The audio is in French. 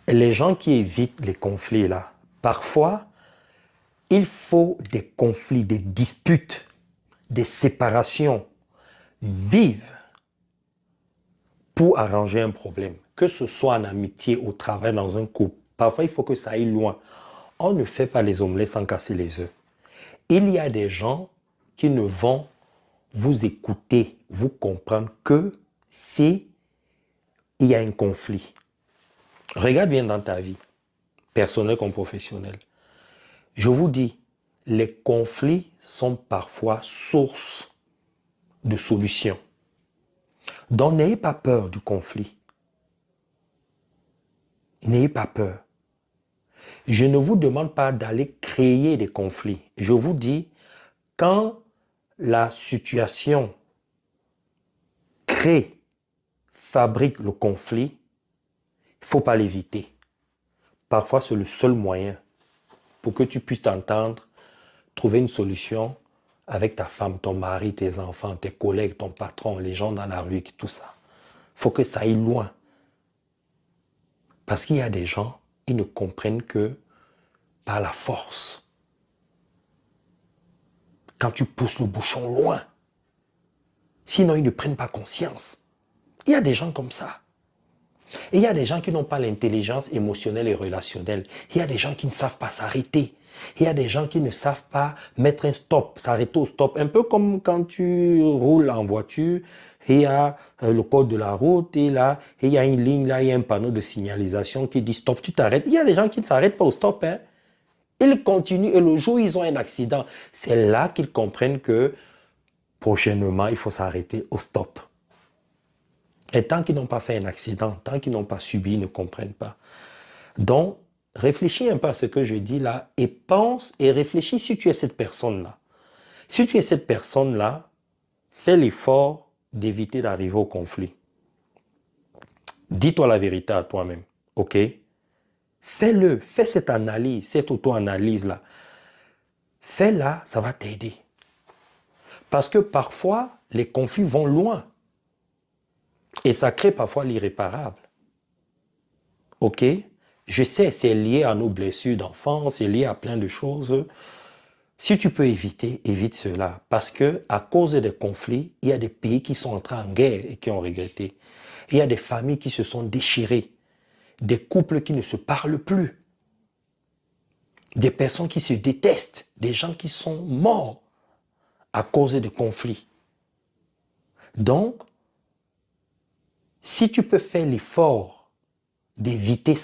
Les gens qui évitent les conflits, là, parfois, il faut des conflits, des disputes, des séparations vives pour arranger un problème. Que ce soit en amitié, au travail, dans un couple. Parfois, il faut que ça aille loin. On ne fait pas les omelettes sans casser les œufs. Il y a des gens qui ne vont vous écouter, vous comprendre que si il y a un conflit. Regarde bien dans ta vie, personnelle comme professionnelle. Je vous dis, les conflits sont parfois source de solutions. Donc n'ayez pas peur du conflit. N'ayez pas peur. Je ne vous demande pas d'aller créer des conflits. Je vous dis, quand la situation crée, fabrique le conflit, il ne faut pas l'éviter. Parfois, c'est le seul moyen pour que tu puisses t'entendre, trouver une solution avec ta femme, ton mari, tes enfants, tes collègues, ton patron, les gens dans la rue, tout ça. Il faut que ça aille loin. Parce qu'il y a des gens, ils ne comprennent que par la force. Quand tu pousses le bouchon loin. Sinon, ils ne prennent pas conscience. Il y a des gens comme ça. Et il y a des gens qui n'ont pas l'intelligence émotionnelle et relationnelle. Il y a des gens qui ne savent pas s'arrêter. Il y a des gens qui ne savent pas mettre un stop, s'arrêter au stop. Un peu comme quand tu roules en voiture, et il y a le code de la route, et là, et il y a une ligne, là, il y a un panneau de signalisation qui dit stop, tu t'arrêtes. Il y a des gens qui ne s'arrêtent pas au stop. Hein. Ils continuent et le jour où ils ont un accident, c'est là qu'ils comprennent que prochainement, il faut s'arrêter au stop. Et tant qu'ils n'ont pas fait un accident, tant qu'ils n'ont pas subi, ils ne comprennent pas. Donc, réfléchis un peu à ce que je dis là et pense et réfléchis si tu es cette personne-là. Si tu es cette personne-là, fais l'effort d'éviter d'arriver au conflit. Dis-toi la vérité à toi-même, ok? Fais-le, fais cette analyse, cette auto-analyse-là. Fais-la, ça va t'aider. Parce que parfois, les conflits vont loin. Et ça crée parfois l'irréparable. Ok? Je sais, c'est lié à nos blessures d'enfance, c'est lié à plein de choses. Si tu peux éviter, évite cela. Parce que à cause des conflits, il y a des pays qui sont entrés en guerre et qui ont regretté. Il y a des familles qui se sont déchirées. Des couples qui ne se parlent plus. Des personnes qui se détestent. Des gens qui sont morts à cause des conflits. Donc, si tu peux faire l'effort d'éviter